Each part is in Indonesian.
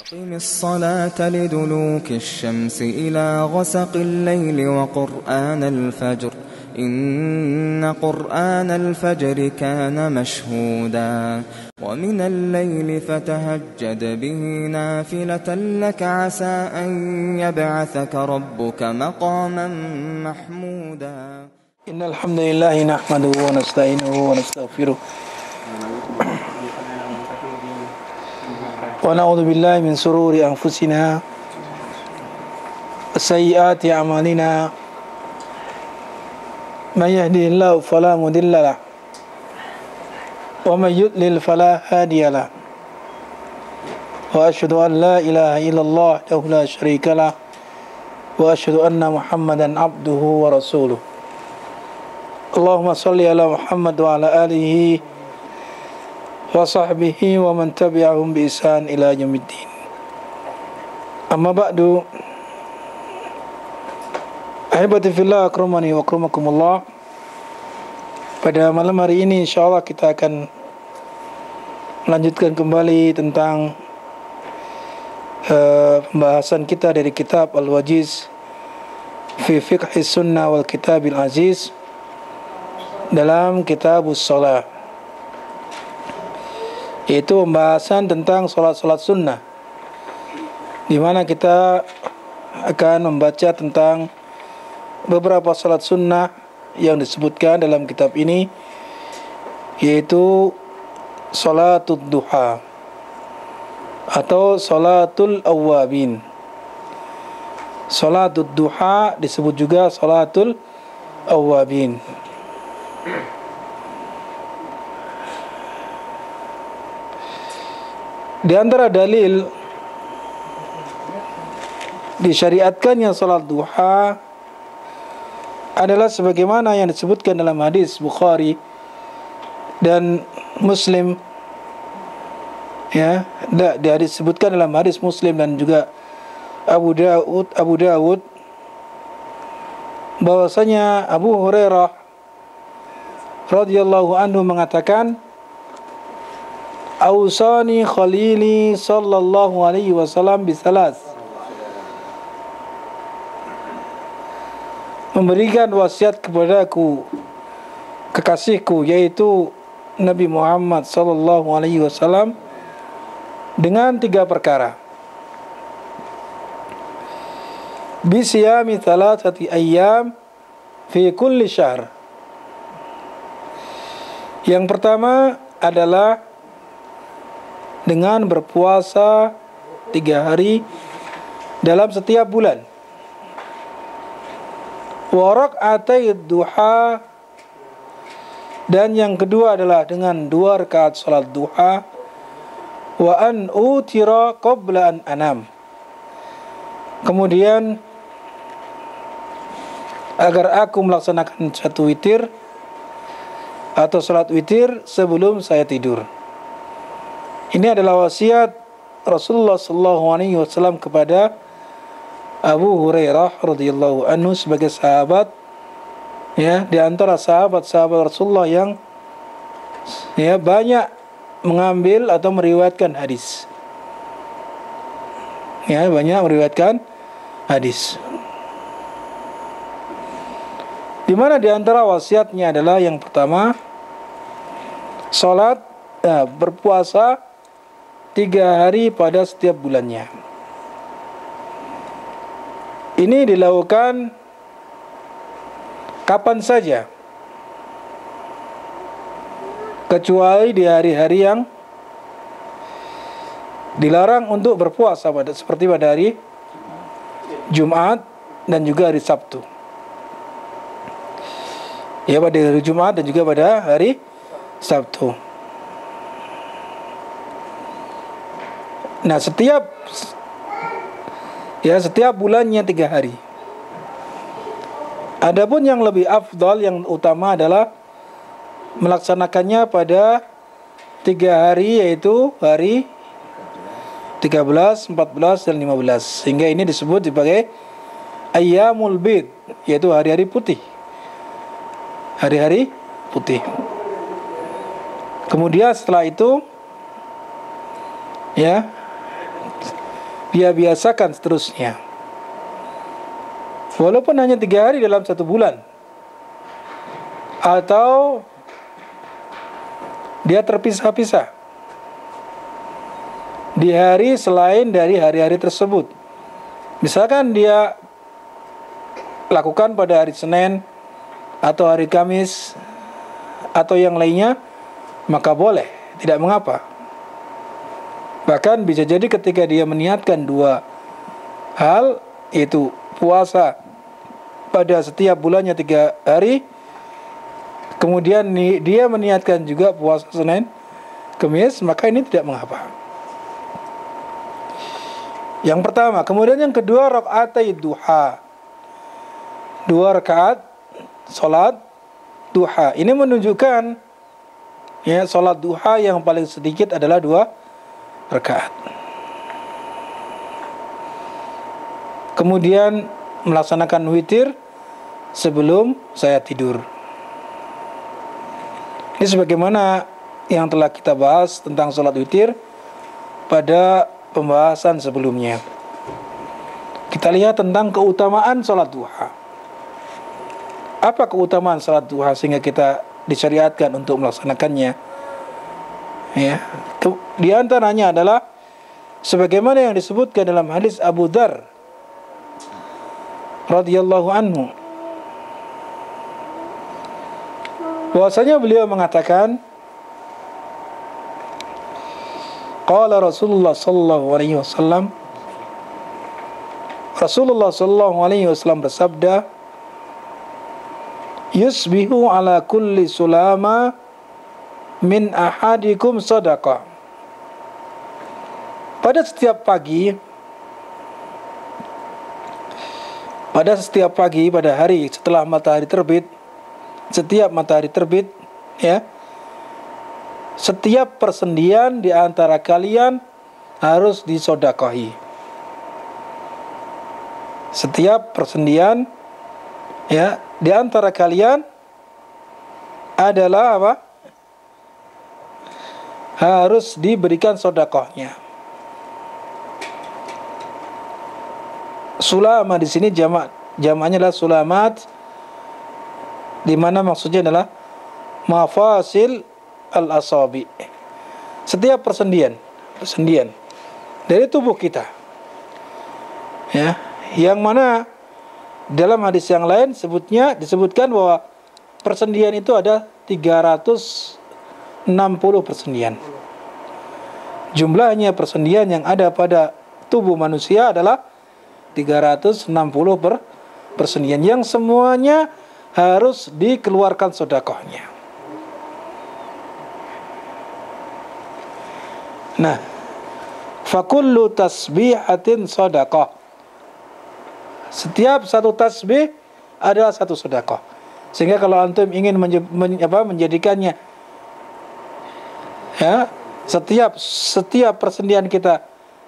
أقم الصلاة لدلوك الشمس إلى غسق الليل وقرآن الفجر إن قرآن الفجر كان مشهودا ومن الليل فتهجد به نافلة لك عسى أن يبعثك ربك مقاما محمودا إن الحمد لله نحمده ونستعينه ونستغفره ونعوذ بالله من شرور أنفسنا وسيئات أعمالنا من يهده الله فلا مضل له ومن يضلل فلا هادي له وأشهد أن لا إله إلا الله وحده لا شريك له وأشهد أن محمدا عبده ورسوله اللهم صل على محمد وعلى آله وصحبه ومن تبعهم بإحسان إلى يوم الدين. Amma ba'du. Ahibati fillah akramani wa akramakumullah. Pada malam hari ini insyaallah kita akan melanjutkan kembali tentang pembahasan kita dari kitab Al-Wajiz fi Fiqh Sunnah wal Kitabil Aziz dalam Kitabus Shalah, yaitu pembahasan tentang salat-salat sunnah, di mana kita akan membaca tentang beberapa salat sunnah yang disebutkan dalam kitab ini, yaitu salatul duha atau salatul awwabin. Salatul duha disebut juga salatul awwabin. Di antara dalil disyariatkannya salat duha adalah sebagaimana yang disebutkan dalam hadis Bukhari dan Muslim, ya, disebutkan dalam hadis Muslim dan juga Abu Dawud bahwasanya Abu Hurairah radhiyallahu anhu mengatakan, Ausani khalili sallallahu alaihi wasallam bisalas, memberikan wasiat kepadaku kekasihku yaitu Nabi Muhammad sallallahu alaihi wasallam dengan 3 perkara. Bisiyami thalathati ayyam fi kulli syahr. Yang pertama adalah dengan berpuasa 3 hari dalam setiap bulan. Wa rak'atay duha, dan yang kedua adalah dengan 2 rakaat salat duha. Wa an utira qabla an anam, kemudian agar aku melaksanakan 1 witir atau salat witir sebelum saya tidur. Ini adalah wasiat Rasulullah SAW kepada Abu Hurairah radhiyallahu anhu sebagai sahabat, ya, di antara sahabat-sahabat Rasulullah yang, ya, banyak mengambil atau meriwayatkan hadis. Ya, banyak meriwayatkan hadis. Di mana di antara wasiatnya adalah yang pertama salat, berpuasa 3 hari pada setiap bulannya. Ini dilakukan kapan saja, kecuali di hari-hari yang dilarang untuk berpuasa, seperti pada hari Jumat dan juga hari Sabtu. Ya, pada hari Jumat dan juga pada hari Sabtu. Nah, setiap bulannya 3 hari. Adapun yang lebih afdal, yang utama adalah melaksanakannya pada 3 hari, yaitu hari 13, 14, dan 15. Sehingga ini disebut sebagai Ayyamul Bid, yaitu hari-hari putih. Hari-hari putih. Kemudian setelah itu, ya, dia biasakan seterusnya. Walaupun hanya 3 hari dalam 1 bulan, atau dia terpisah-pisah di hari selain dari hari-hari tersebut. Misalkan dia lakukan pada hari Senin atau hari Kamis atau yang lainnya, maka boleh, tidak mengapa. Bahkan bisa jadi ketika dia meniatkan 2 hal, yaitu puasa pada setiap bulannya 3 hari, kemudian dia meniatkan juga puasa Senin, Kamis, maka ini tidak mengapa. Yang pertama. Kemudian yang kedua, rakaatai duha, 2 rakaat salat duha. Ini menunjukkan ya, salat duha yang paling sedikit adalah 2 rakaat. Kemudian melaksanakan witir sebelum saya tidur. Ini sebagaimana yang telah kita bahas tentang salat witir pada pembahasan sebelumnya. Kita lihat tentang keutamaan salat duha. Apa keutamaan salat duha sehingga kita disyariatkan untuk melaksanakannya? Ya, di antaranya adalah sebagaimana yang disebutkan dalam hadis Abu Dzar radhiyallahu anhu, bahwasanya beliau mengatakan, qala Rasulullah sallallahu alaihi wasallam, Rasulullah sallallahu alaihi wasallam bersabda, yusbihu ala kulli sulama min ahadikum sadaqah. Pada setiap pagi pada hari setelah matahari terbit, setiap matahari terbit, ya, setiap persendian di antara kalian harus disedekahi. Setiap persendian, ya, di antara kalian adalah apa? Harus diberikan sedekahnya. Sulama di sini jamaknya adalah sulamat, di mana maksudnya adalah mafasil al-asabi. Setiap persendian dari tubuh kita. Ya, yang mana dalam hadis yang lain disebutkan bahwa persendian itu ada 360 persendian. Jumlahnya persendian yang ada pada tubuh manusia adalah 360 persendian yang semuanya harus dikeluarkan sedekahnya. Nah, fakullu tasbihatin sedekah. Setiap satu tasbih adalah satu sedekah. Sehingga kalau antum ingin menjadikannya, ya, setiap persendian kita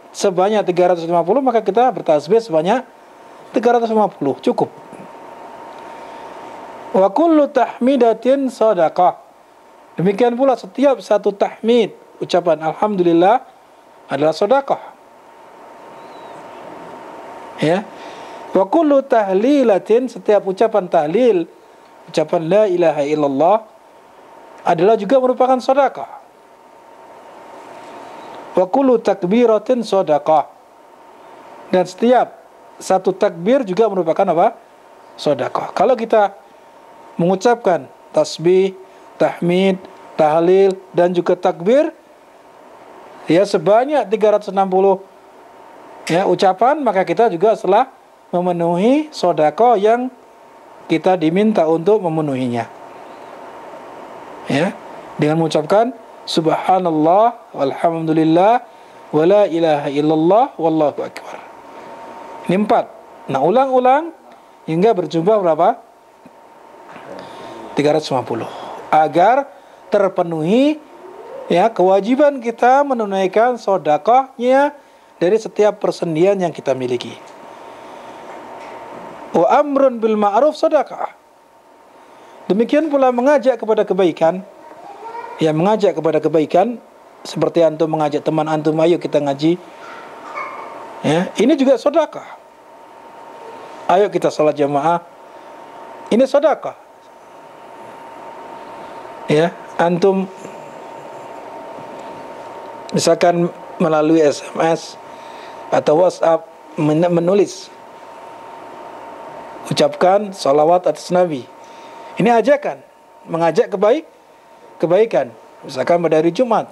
sebanyak 350, maka kita bertasbih sebanyak 350, cukup. Wa kullu tahmidatin sadaqah. Demikian pula setiap satu tahmid, ucapan alhamdulillah, adalah sedekah. Ya. Wa kullu tahlilatin, setiap ucapan tahlil, ucapan la ilaha illallah, adalah juga merupakan sedekah. Wa kullu takbiratin sedekah. Dan setiap satu takbir juga merupakan apa? Sedekah. Kalau kita mengucapkan tasbih, tahmid, tahlil dan juga takbir, ya, sebanyak 360 ya ucapan, maka kita juga telah memenuhi sedekah yang kita diminta untuk memenuhinya. Ya, dengan mengucapkan subhanallah walhamdulillah wala ilaha illallah wallahu akbar. Ini 4. Nah, ulang-ulang hingga berjumlah berapa? 350. Agar terpenuhi, ya, kewajiban kita menunaikan sedekahnya dari setiap persendian yang kita miliki. Wa amrun bil ma'ruf sedekah. Demikian pula mengajak kepada kebaikan. Ya, mengajak kepada kebaikan seperti antum mengajak teman antum, ayo kita ngaji. Ya, ini juga sedekah. Ayo kita salat jamaah. Ini sedekah. Ya, antum misalkan melalui SMS atau WhatsApp menulis, ucapkan salawat atas Nabi. Ini ajakan, mengajak kebaikan. Misalkan pada hari Jumat,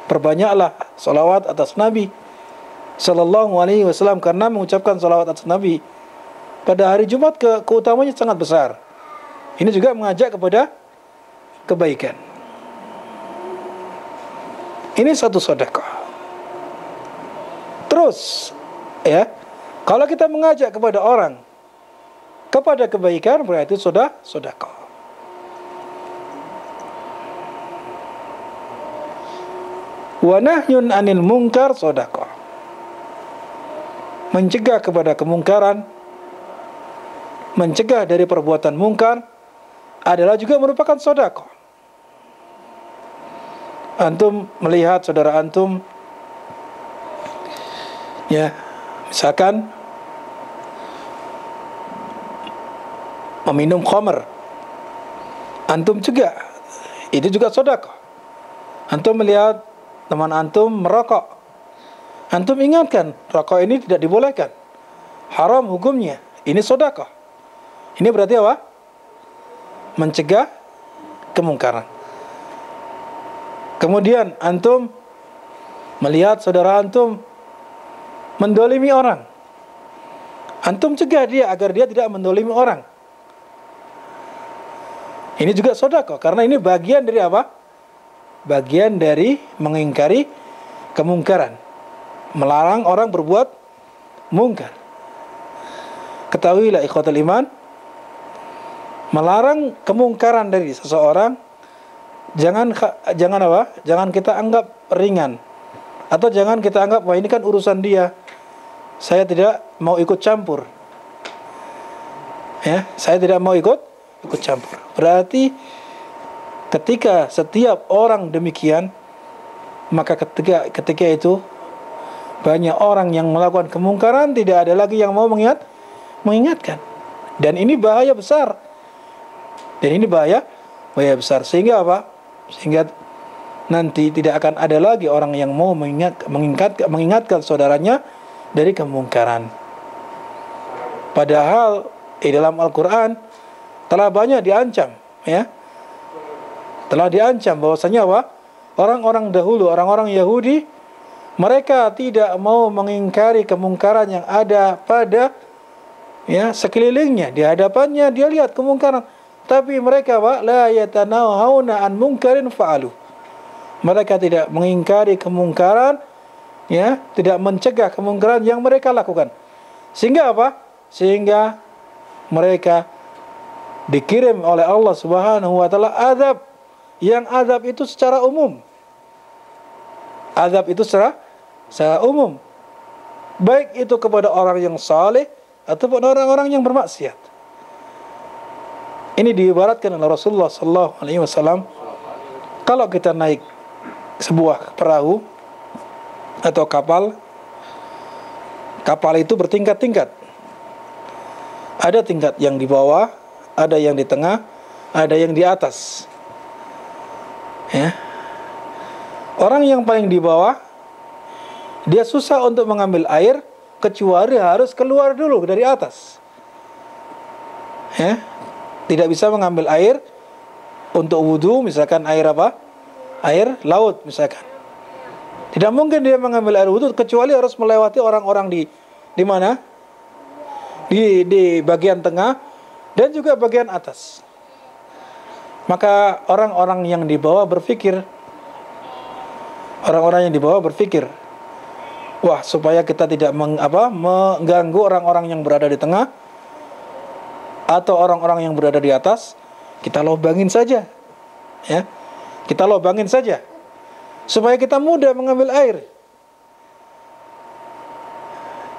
perbanyaklah salawat atas Nabi Sallallahu Alaihi Wasallam, karena mengucapkan salawat atas Nabi pada hari Jumat keutamanya sangat besar. Ini juga mengajak kepada kebaikan. Ini satu sedekah. Terus, ya, kalau kita mengajak kepada orang kepada kebaikan, berarti sudah sedekah. Wa nahyun 'anil munkar sedekah. Mencegah kepada kemungkaran, mencegah dari perbuatan mungkar adalah juga merupakan sedekah. Antum melihat saudara antum, ya, misalkan meminum khamr, antum cegah, itu juga sedekah. Antum melihat teman antum merokok, antum ingatkan, rokok ini tidak dibolehkan, haram hukumnya, ini sedekah. Ini berarti apa? Mencegah kemungkaran. Kemudian antum melihat saudara antum mendolimi orang, antum cegah dia agar dia tidak mendolimi orang. Ini juga sedekah, karena ini bagian dari apa? Bagian dari mengingkari kemungkaran, melarang orang berbuat mungkar. Ketahuilah ikhwatul iman, melarang kemungkaran dari seseorang jangan apa? Jangan kita anggap ringan, atau jangan kita anggap wah ini kan urusan dia, saya tidak mau ikut campur. Ya, saya tidak mau ikut campur. Berarti ketika setiap orang demikian, maka ketika itu banyak orang yang melakukan kemungkaran, tidak ada lagi yang mau mengingatkan. Dan ini bahaya besar. Dan ini bahaya besar. Sehingga apa? Sehingga nanti tidak akan ada lagi orang yang mau mengingatkan saudaranya dari kemungkaran. Padahal di dalam Al-Quran telah banyak diancam, ya. Telah diancam bahwasanya apa? Orang-orang dahulu, orang-orang Yahudi, mereka tidak mau mengingkari kemungkaran yang ada pada, ya, sekelilingnya. Di hadapannya dia lihat kemungkaran, tapi mereka la yatanahawna an munkarin fa'alu. Mereka tidak mengingkari kemungkaran, ya, tidak mencegah kemungkaran yang mereka lakukan. Sehingga apa? Sehingga mereka dikirim oleh Allah Subhanahu wa taala azab, yang azab itu secara umum. Azab itu secara umum. Baik itu kepada orang yang saleh ataupun orang-orang yang bermaksiat. Ini diibaratkan oleh Rasulullah sallallahu alaihi wasallam, kalau kita naik sebuah perahu atau kapal itu bertingkat-tingkat. Ada tingkat yang di bawah, ada yang di tengah, ada yang di atas. Ya. Orang yang paling di bawah, dia susah untuk mengambil air kecuali harus keluar dulu dari atas. Ya. Tidak bisa mengambil air untuk wudu, misalkan air apa? Air laut misalkan. Tidak mungkin dia mengambil air wudu kecuali harus melewati orang-orang di mana? Di bagian tengah dan juga bagian atas. Maka orang-orang yang di bawah berpikir, wah, supaya kita tidak mengganggu orang-orang yang berada di tengah atau orang-orang yang berada di atas, kita lubangin saja, ya, kita lubangin saja supaya kita mudah mengambil air.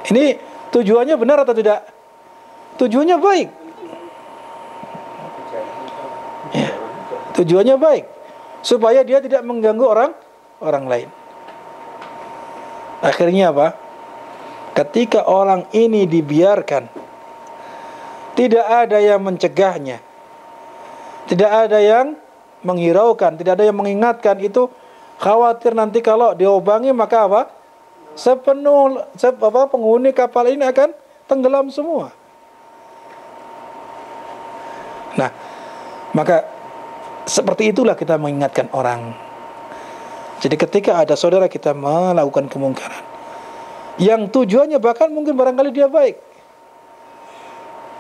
Ini tujuannya benar atau tidak? Tujuannya baik. Ya, tujuannya baik supaya dia tidak mengganggu orang lain. Akhirnya apa? ketika orang ini dibiarkan, tidak ada yang mencegahnya, tidak ada yang menghiraukan, tidak ada yang mengingatkan, itu khawatir nanti kalau diobangi maka apa? Penghuni kapal ini akan tenggelam semua. Nah, maka seperti itulah kita mengingatkan orang. Jadi ketika ada saudara kita melakukan kemungkaran, yang tujuannya bahkan mungkin barangkali dia baik,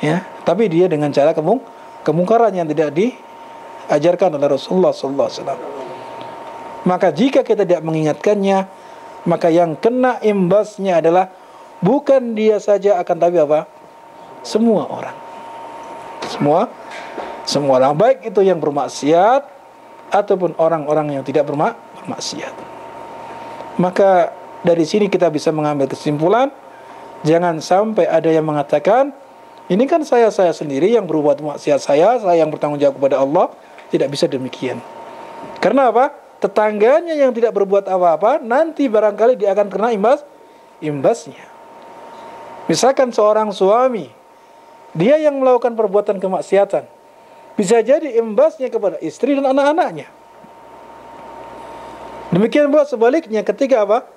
ya, tapi dia dengan cara kemungkaran yang tidak diajarkan oleh Rasulullah SAW. Maka jika kita tidak mengingatkannya, maka yang kena imbasnya adalah bukan dia saja, akan tapi apa? Semua orang. Semua orang, baik itu yang bermaksiat ataupun orang-orang yang tidak bermaksiat. Maka dari sini kita bisa mengambil kesimpulan, jangan sampai ada yang mengatakan, ini kan saya sendiri yang berbuat maksiat, saya yang bertanggung jawab kepada Allah. Tidak bisa demikian. Karena apa? Tetangganya yang tidak berbuat apa-apa, nanti barangkali dia akan kena imbasnya. Misalkan seorang suami, dia yang melakukan perbuatan kemaksiatan, bisa jadi imbasnya kepada istri dan anak-anaknya. Demikian pula sebaliknya, ketika apa?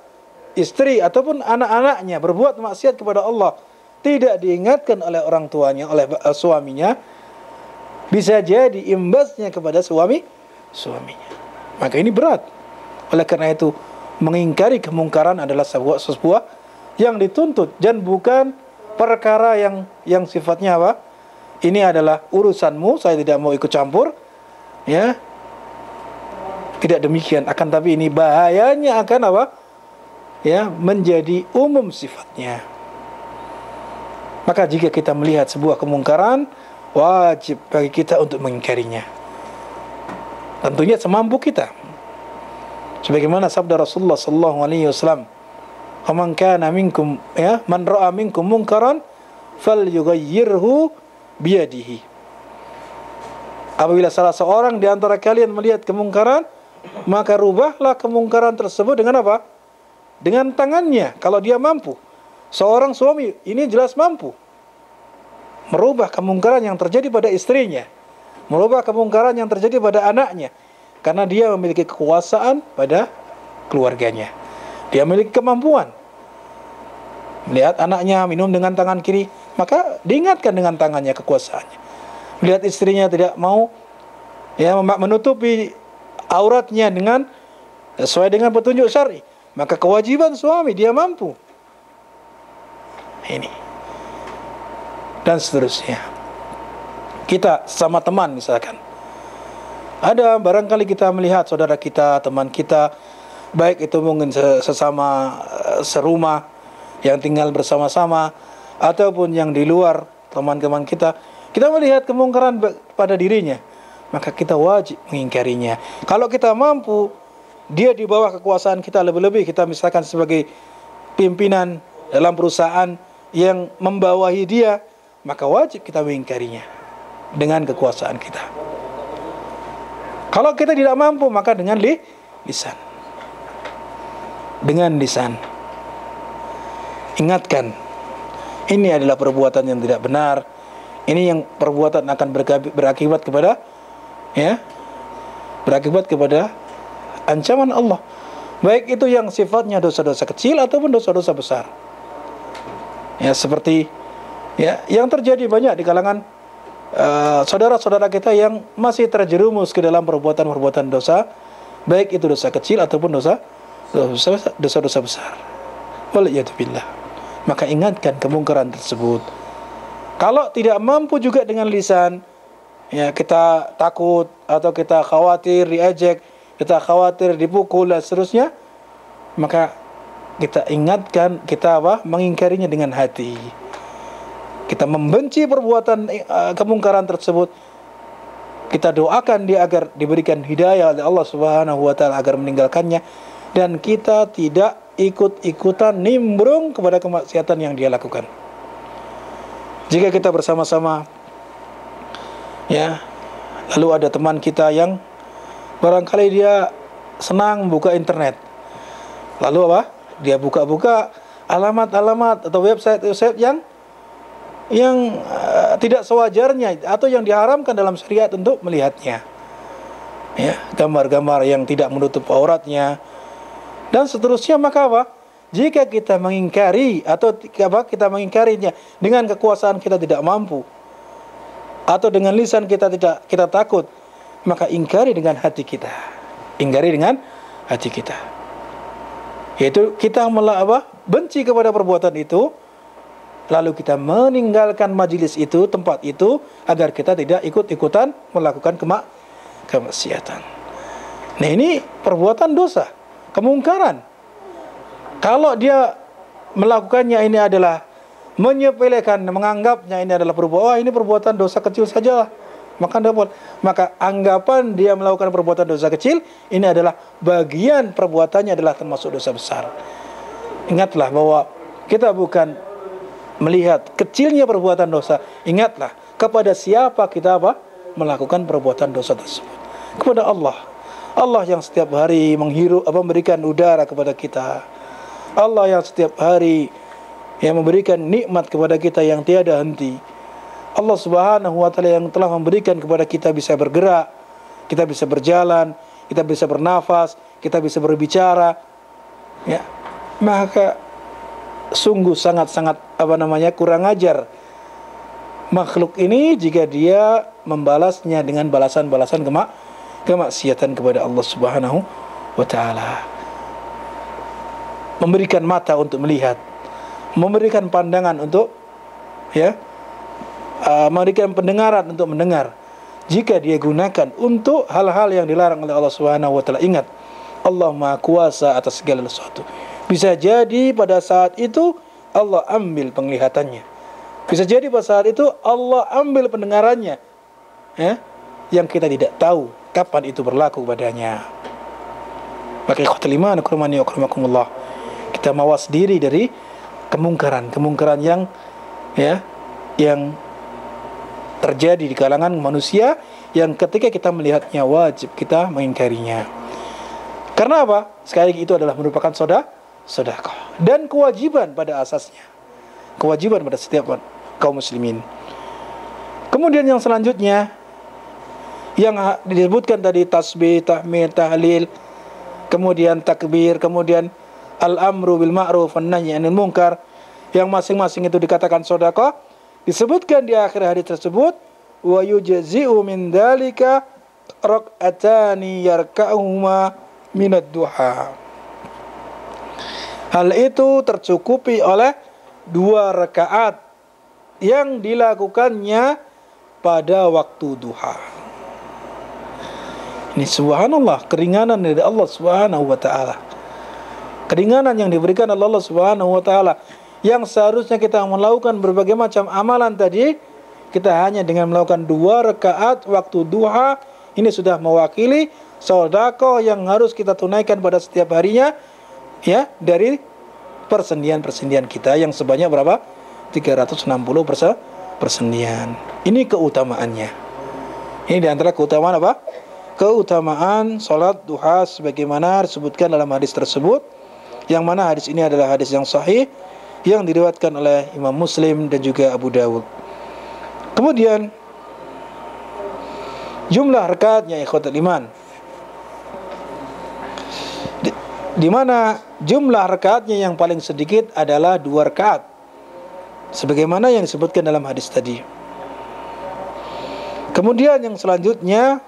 Istri ataupun anak-anaknya berbuat maksiat kepada Allah, tidak diingatkan oleh orang tuanya, oleh suaminya, bisa jadi imbasnya kepada suaminya. Maka ini berat. Oleh karena itu, mengingkari kemungkaran adalah sebuah yang dituntut, dan bukan perkara yang sifatnya apa? Ini adalah urusanmu, saya tidak mau ikut campur, ya. Tidak demikian, akan tapi ini bahayanya akan apa? Ya, menjadi umum sifatnya. Maka jika kita melihat sebuah kemungkaran, wajib bagi kita untuk mengingkarinya. Tentunya semampu kita. Sebagaimana sabda Rasulullah sallallahu alaihi wasallam, "Man kana minkum, ya, man ra'a minkum munkaran falyughayyirhu biyadihi." Apabila salah seorang di antara kalian melihat kemungkaran, maka rubahlah kemungkaran tersebut dengan apa? Dengan tangannya, kalau dia mampu. Seorang suami ini jelas mampu merubah kemungkaran yang terjadi pada istrinya, merubah kemungkaran yang terjadi pada anaknya, karena dia memiliki kekuasaan pada keluarganya. Dia memiliki kemampuan. Melihat anaknya minum dengan tangan kiri, maka diingatkan dengan tangannya kekuasaannya. Melihat istrinya tidak mau, ya, menutupi auratnya dengan sesuai dengan petunjuk syar'i, maka kewajiban suami, dia mampu. Ini dan seterusnya. Kita sama teman misalkan, ada barangkali kita melihat saudara kita, teman kita, baik itu mungkin sesama serumah yang tinggal bersama-sama, ataupun yang di luar teman-teman kita melihat kemungkaran pada dirinya, maka kita wajib mengingkarinya. Kalau kita mampu, dia di bawah kekuasaan kita, lebih-lebih kita misalkan sebagai pimpinan dalam perusahaan yang membawahi dia, maka wajib kita mengingkarinya dengan kekuasaan kita. Kalau kita tidak mampu, maka dengan lisan. Dengan lisan. Ingatkan, ini adalah perbuatan yang tidak benar. Ini yang perbuatan akan berakibat kepada, ya, berakibat kepada ancaman Allah. Baik itu yang sifatnya dosa-dosa kecil ataupun dosa-dosa besar. Ya, seperti, ya, yang terjadi banyak di kalangan saudara-saudara kita yang masih terjerumus ke dalam perbuatan-perbuatan dosa, baik itu dosa kecil ataupun dosa-dosa besar. Waliyatubillah. Maka ingatkan kemungkaran tersebut. Kalau tidak mampu juga dengan lisan, ya, kita takut atau kita khawatir diejek, kita khawatir dipukul dan seterusnya, maka kita ingatkan, kita apa? Mengingkarinya dengan hati. Kita membenci perbuatan kemungkaran tersebut. Kita doakan dia agar diberikan hidayah oleh Allah Subhanahu wa taala agar meninggalkannya, dan kita tidak ikut-ikutan nimbrung kepada kemaksiatan yang dia lakukan. Jika kita bersama-sama, ya, lalu ada teman kita yang barangkali dia senang buka internet, lalu apa? Dia buka-buka alamat-alamat atau website yang tidak sewajarnya atau yang diharamkan dalam syariat untuk melihatnya. Ya, gambar-gambar yang tidak menutup auratnya dan seterusnya. Maka apa? Jika kita mengingkari atau kita mengingkarinya dengan kekuasaan kita tidak mampu atau dengan lisan kita takut, maka ingkari dengan hati kita. Ingkari dengan hati kita. Yaitu kita benci kepada perbuatan itu, lalu kita meninggalkan majelis itu, tempat itu, agar kita tidak ikut-ikutan melakukan kemaksiatan. Nah, ini perbuatan dosa, kemungkaran. Kalau dia melakukannya ini adalah menyepelekan, menganggapnya ini adalah ini perbuatan dosa kecil saja, maka anggapan dia melakukan perbuatan dosa kecil ini adalah bagian perbuatannya adalah termasuk dosa besar. Ingatlah bahwa kita bukan melihat kecilnya perbuatan dosa. Ingatlah kepada siapa kita melakukan perbuatan dosa tersebut. Kepada Allah. Allah yang setiap hari memberikan udara kepada kita. Allah yang setiap hari yang memberikan nikmat kepada kita yang tiada henti. Allah Subhanahu wa taala yang telah memberikan kepada kita bisa bergerak, kita bisa berjalan, kita bisa bernafas, kita bisa berbicara. Ya. Maka sungguh sangat-sangat kurang ajar makhluk ini jika dia membalasnya dengan balasan-balasan kemaksiatan kepada Allah Subhanahu wa taala. Memberikan mata untuk melihat, memberikan pandangan untuk memberikan pendengaran untuk mendengar. Jika dia gunakan untuk hal-hal yang dilarang oleh Allah Subhanahu wa taala, ingat Allah Maha Kuasa atas segala sesuatu. Bisa jadi pada saat itu Allah ambil penglihatannya. Bisa jadi pada saat itu Allah ambil pendengarannya. Yang kita tidak tahu kapan itu berlaku padanya. Maka ikhwatul iman, akromani wa akramakumullah, kita mawas diri dari kemungkaran yang terjadi di kalangan manusia yang ketika kita melihatnya wajib kita mengingkarinya. Karena apa? Sekali lagi itu adalah merupakan sedekah dan kewajiban pada asasnya. Kewajiban pada setiap kaum muslimin. Kemudian yang selanjutnya yang disebutkan tadi tasbih, tahmid, tahlil, kemudian takbir, kemudian al-amru bil ma'ruf wan nahyi 'anil munkar, yang masing-masing itu dikatakan sedekah. Disebutkan di akhir hadis tersebut, wa yujzi'u min dzalika rak'atani yarka'uhuma minad duha. Hal itu tercukupi oleh 2 rakaat yang dilakukannya pada waktu duha. Ini subhanallah, keringanan dari Allah Subhanahu wa taala. Keringanan yang diberikan oleh Allah Subhanahu wa taala, yang seharusnya kita melakukan berbagai macam amalan tadi, kita hanya dengan melakukan 2 rakaat waktu duha, ini sudah mewakili sedekah yang harus kita tunaikan pada setiap harinya, dari persendian-persendian kita yang sebanyak berapa? 360 persendian. Ini keutamaannya. Ini diantara keutamaan apa? Keutamaan salat duha sebagaimana disebutkan dalam hadis tersebut, yang mana hadis ini adalah hadis yang sahih yang diriwayatkan oleh Imam Muslim dan juga Abu Dawud. Kemudian jumlah rakaatnya ikhwatul iman, di mana jumlah rakaatnya yang paling sedikit adalah 2 rakaat, sebagaimana yang disebutkan dalam hadis tadi. Kemudian yang selanjutnya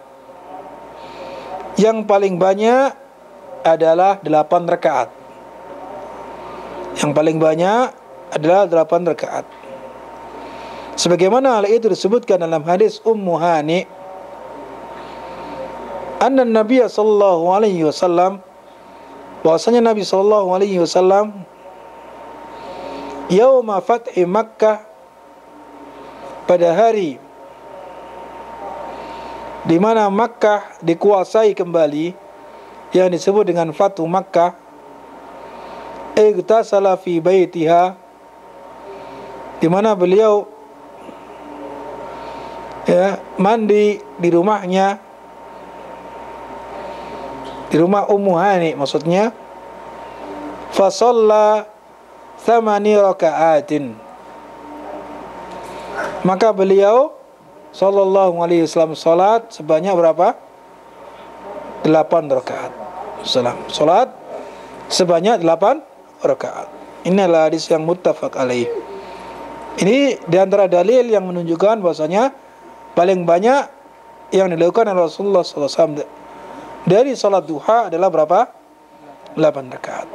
yang paling banyak adalah 8 rakaat. Yang paling banyak adalah 8 rakaat. Sebagaimana hal itu disebutkan dalam hadis Ummu Hani, anna Nabi sallallahu alaihi wasallam, bahwasanya Nabi sallallahu alaihi wasallam yauma fathi Makkah, pada hari di mana Makkah dikuasai kembali, yang disebut dengan Fathu Makkah, igtasala fi baitiha, di mana beliau mandi di rumahnya, di rumah Ummu Hani maksudnya. Fasalla thamani raka'atin. Maka beliau sallallahu alaihi wasallam salat sebanyak berapa? 8 rakaat. Salat sebanyak 8 rakaat. Ini adalah hadis yang muttafaq alaih. Ini diantara dalil yang menunjukkan bahwasanya paling banyak yang dilakukan oleh Rasulullah SAW dari salat duha adalah berapa? 8 rakaat.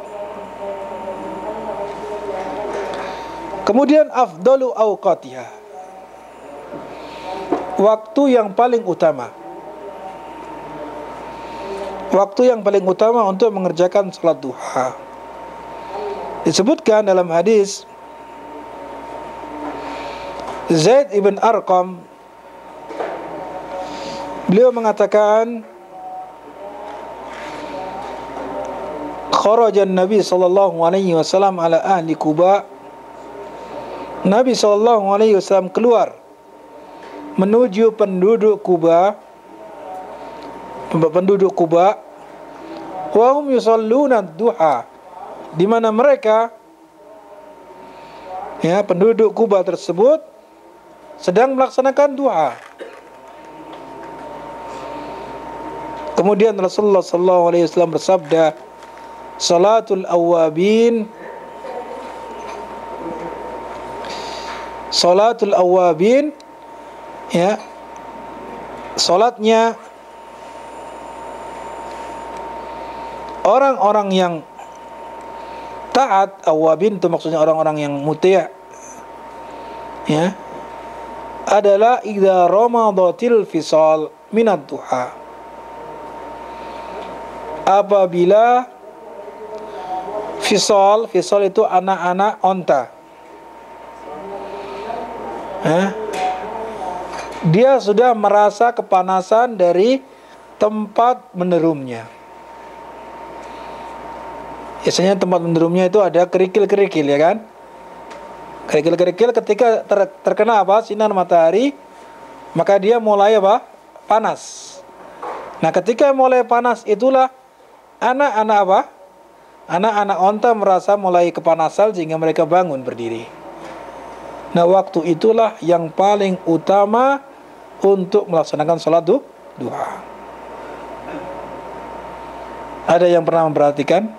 Kemudian afdalu awqatiha, waktu yang paling utama. Waktu yang paling utama untuk mengerjakan salat duha disebutkan dalam hadis Zaid ibn Arqam. Beliau mengatakan, kharajan Nabi sallallahu alaihi wasallam ala ahli Quba. Nabi sallallahu alaihi wasallam keluar menuju penduduk Quba, wa hum yusalluna duha, di mana mereka, ya, penduduk Quba tersebut sedang melaksanakan duha. Kemudian Rasulullah sallallahu alaihi wasallam bersabda, salatul awabin, salatul awabin, ya, salatnya orang-orang yang taat. Awabin itu maksudnya orang-orang yang muti', ya, adalah idza ramadatil fisal minad duha, apabila fisal itu anak-anak onta, dia sudah merasa kepanasan dari tempat menerumnya. Biasanya tempat menerumnya itu ada kerikil-kerikil, ya kan? Kerikil-kerikil ketika terkena apa? Sinar matahari, maka dia mulai apa? Panas. Nah, ketika mulai panas itulah anak-anak apa? Anak-anak onta merasa mulai kepanasan sehingga mereka bangun berdiri. Nah, waktu itulah yang paling utama untuk melaksanakan salat duha. Ada yang pernah memperhatikan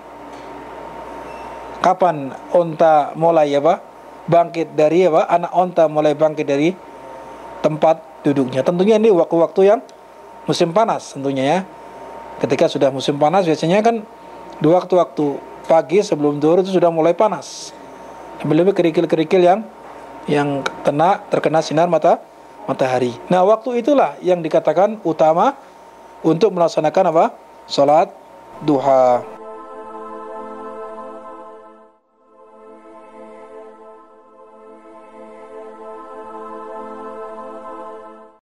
kapan onta mulai apa? Bangkit dari apa? Anak onta mulai bangkit dari tempat duduknya. Tentunya ini waktu-waktu yang musim panas tentunya, ya. Ketika sudah musim panas biasanya kan di waktu-waktu pagi sebelum zuhur itu sudah mulai panas. Lebih-lebih kerikil-kerikil yang terkena sinar matahari. Nah, waktu itulah yang dikatakan utama untuk melaksanakan apa? Salat duha.